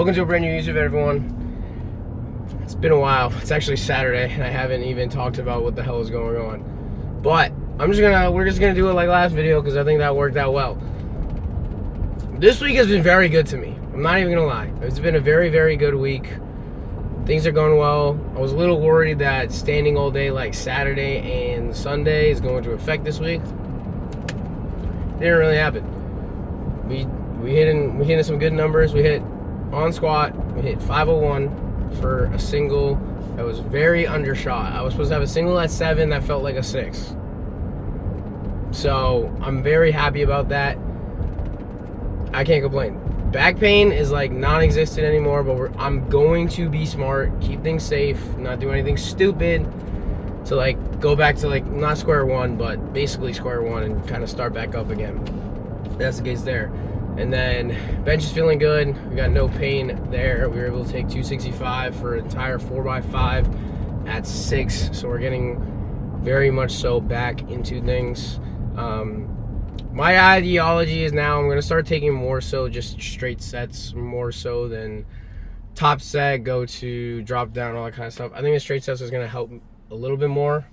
Welcome to a brand new YouTube video, everyone. It's been a while. It's actually Saturday, and I haven't even talked about what the hell is going on. But we're just gonna do it like last video because I think that worked out well. This week has been very good to me. I'm not even gonna lie. It's been a very, very good week. Things are going well. I was a little worried that standing all day like Saturday and Sunday is going to affect this week. Didn't really happen. We hit some good numbers. We hit on squat, we hit 501 for a single that was very undershot. I was supposed to have a single at 7 that felt like a 6. So I'm very happy about that. I can't complain. Back pain is like non-existent anymore, but I'm going to be smart, keep things safe, not do anything stupid to like go back to like not square one, but basically square one and kind of start back up again. That's the case there. And then bench is feeling good. We got no pain there. We were able to take 265 for an entire 4x5 at 6. So we're getting very much so back into things. My ideology is now I'm going to start taking more so just straight sets, more so than top set, go to drop down, all that kind of stuff. I think the straight sets is going to help a little bit more.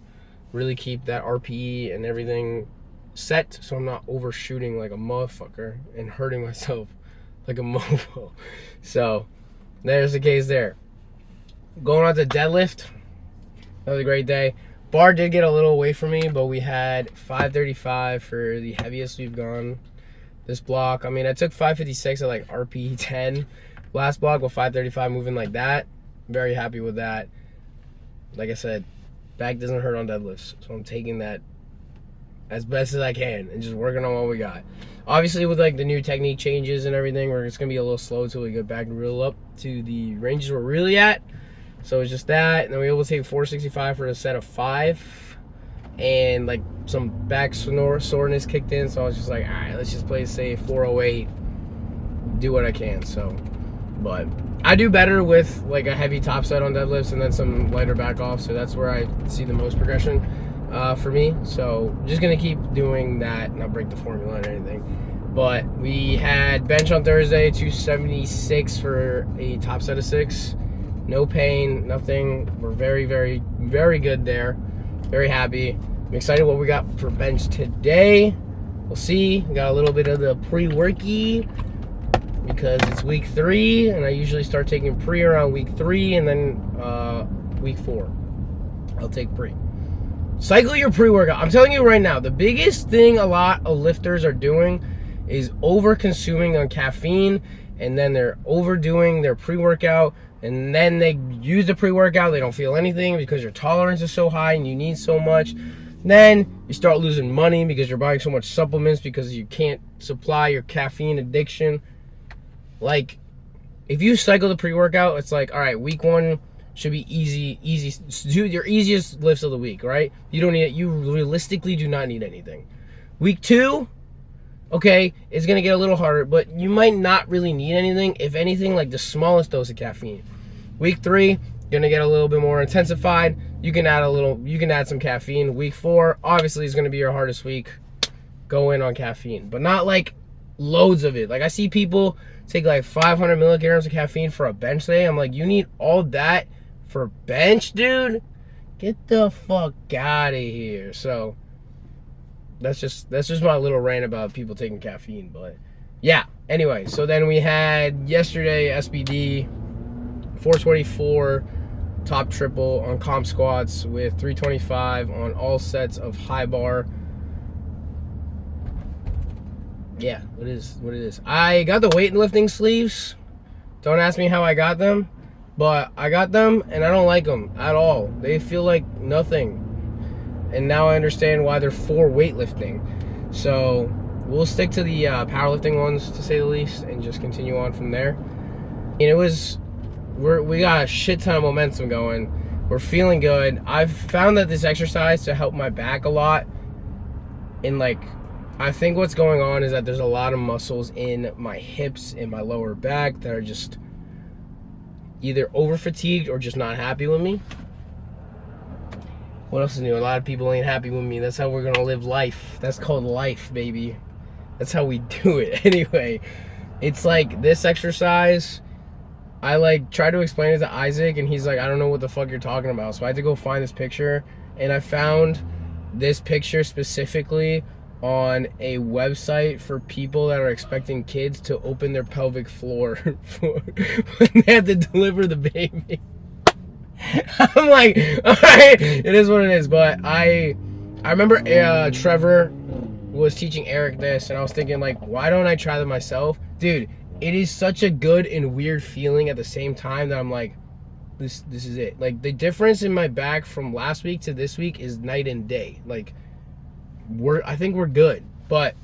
Really keep that RPE and everything set so I'm not overshooting like a motherfucker and hurting myself like a mofo. So there's the case there. Going on to deadlift, that was a great day. Bar did get a little away from me, but we had 535 for the heaviest we've gone this block. I mean, I took 556 at like RP 10 last block with 535 moving like that. Very happy with that. Like I said, back doesn't hurt on deadlifts, so I'm taking that as best as I can and just working on what we got. Obviously with like the new technique changes and everything, it's gonna be a little slow until we get back and real up to the ranges we're really at. So it's just that, and then we were able to take 465 for a set of 5, and like some back soreness kicked in, so I was just like, all right, let's just play it safe, 408, do what I can. So, but I do better with like a heavy top set on deadlifts and then some lighter back off, so that's where I see the most progression for me. So just gonna keep doing that, not break the formula or anything. But we had bench on Thursday, 276 for a top set of 6. No pain, nothing. We're very, very, very good there. Very happy. I'm excited what we got for bench today. We'll see. We got a little bit of the pre-worky because it's week 3, and I usually start taking pre around week 3, and then week 4 I'll take pre. Cycle your pre-workout. I'm telling you right now, the biggest thing a lot of lifters are doing is over-consuming on caffeine, and then they're overdoing their pre-workout, and then they use the pre-workout, they don't feel anything because your tolerance is so high and you need so much. Then you start losing money because you're buying so much supplements because you can't supply your caffeine addiction. Like, if you cycle the pre-workout, it's like, all right, week 1 should be easy, do your easiest lifts of the week, right? You don't need it. You realistically do not need anything. Week 2, okay, it's gonna get a little harder, but you might not really need anything. If anything, like the smallest dose of caffeine. Week 3, gonna get a little bit more intensified. You can add some caffeine. Week 4, obviously, is gonna be your hardest week. Go in on caffeine, but not like loads of it. Like I see people take like 500 milligrams of caffeine for a bench day. I'm like, you need all that for bench, dude? Get the fuck out of here. So that's just my little rant about people taking caffeine. But yeah, anyway, so then we had yesterday SBD 424 top triple on comp squats with 325 on all sets of high bar. Yeah, what it is. I got the weightlifting sleeves. Don't ask me how I got them, but I got them and I don't like them at all. They feel like nothing. And now I understand why they're for weightlifting. So we'll stick to the powerlifting ones, to say the least, and just continue on from there. And we got a shit ton of momentum going. We're feeling good. I've found that this exercise to help my back a lot. And like, I think what's going on is that there's a lot of muscles in my hips and my lower back that are just either over fatigued or just not happy with me. What else is new? A lot of people ain't happy with me. That's how we're gonna live life. That's called life, baby. That's how we do it. Anyway, it's like this exercise I like tried to explain it to Isaac, and he's like, I don't know what the fuck you're talking about. So I had to go find this picture, and I found this picture specifically on a website for people that are expecting kids to open their pelvic floor for when they have to deliver the baby. I'm like, all right, it is what it is. But I remember Trevor was teaching Eric this, and I was thinking, like, why don't I try that myself? Dude, it is such a good and weird feeling at the same time that I'm like, this is it. Like, the difference in my back from last week to this week is night and day. Like, I think we're good, but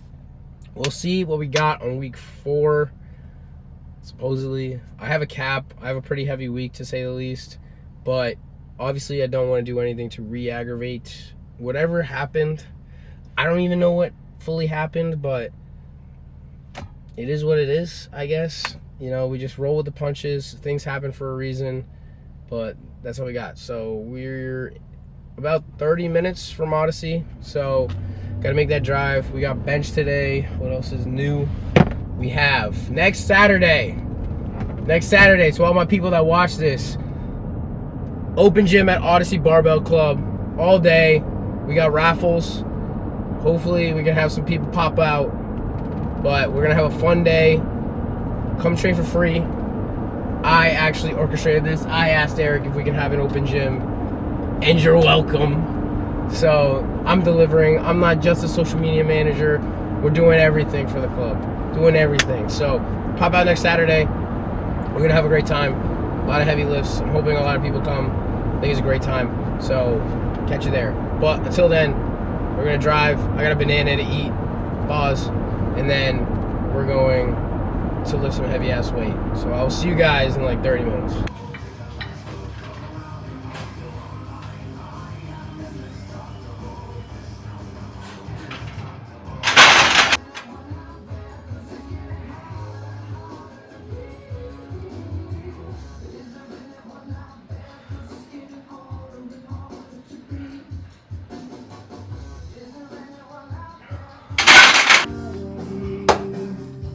we'll see what we got on week 4. Supposedly, I have a cap. I have a pretty heavy week, to say the least, but obviously I don't want to do anything to re-aggravate whatever happened. I don't even know what fully happened, but it is what it is, I guess. You know, we just roll with the punches. Things happen for a reason, but that's what we got. So we're about 30 minutes from Odyssey, so gotta make that drive. We got bench today. What else is new? We have next Saturday, to all my people that watch this, open gym at Odyssey Barbell Club all day. We got raffles. Hopefully we can have some people pop out, but we're gonna have a fun day. Come train for free. I actually orchestrated this. I asked Eric if we can have an open gym, and you're welcome. So I'm delivering. I'm not just a social media manager. We're doing everything for the club. Doing everything. So pop out next Saturday. We're gonna have a great time. A lot of heavy lifts. I'm hoping a lot of people come. I think it's a great time. So catch you there. But until then, we're gonna drive. I got a banana to eat. Pause. And then we're going to lift some heavy ass weight. So I'll see you guys in like 30 minutes.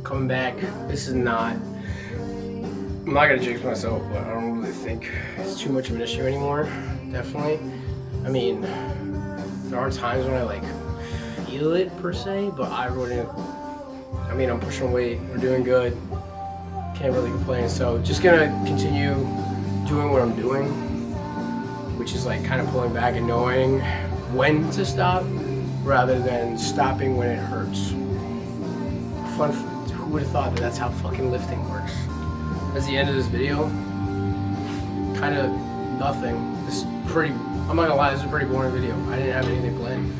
Coming back. This is not, I'm not gonna jinx myself, but I don't really think it's too much of an issue anymore. Definitely. I mean, there are times when I like feel it per se, but I wouldn't. I mean, I'm pushing weight. We're doing good. Can't really complain. So just gonna continue doing what I'm doing, which is like kind of pulling back and knowing when to stop rather than stopping when it hurts. Fun. Who would have thought that that's how fucking lifting works? That's the end of this video. Kind of nothing. This is pretty, I'm not gonna lie, this is a pretty boring video. I didn't have anything planned.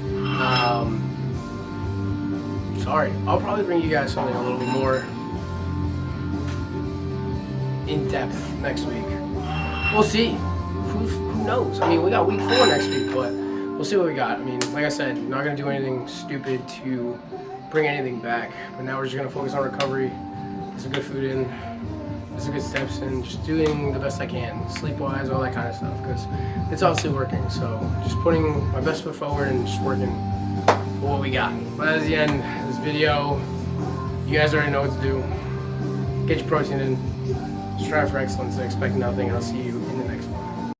Sorry. I'll probably bring you guys something a little bit more in depth next week. We'll see. Who knows? I mean, we got week 4 next week, but we'll see what we got. I mean, like I said, I'm not gonna do anything stupid to bring anything back, but now we're just gonna focus on recovery, get some good food in, get some good steps in, just doing the best I can, sleep-wise, all that kind of stuff, because it's obviously working. So just putting my best foot forward and just working for what we got. But that's the end of this video. You guys already know what to do. Get your protein in, strive for excellence, and expect nothing, and I'll see you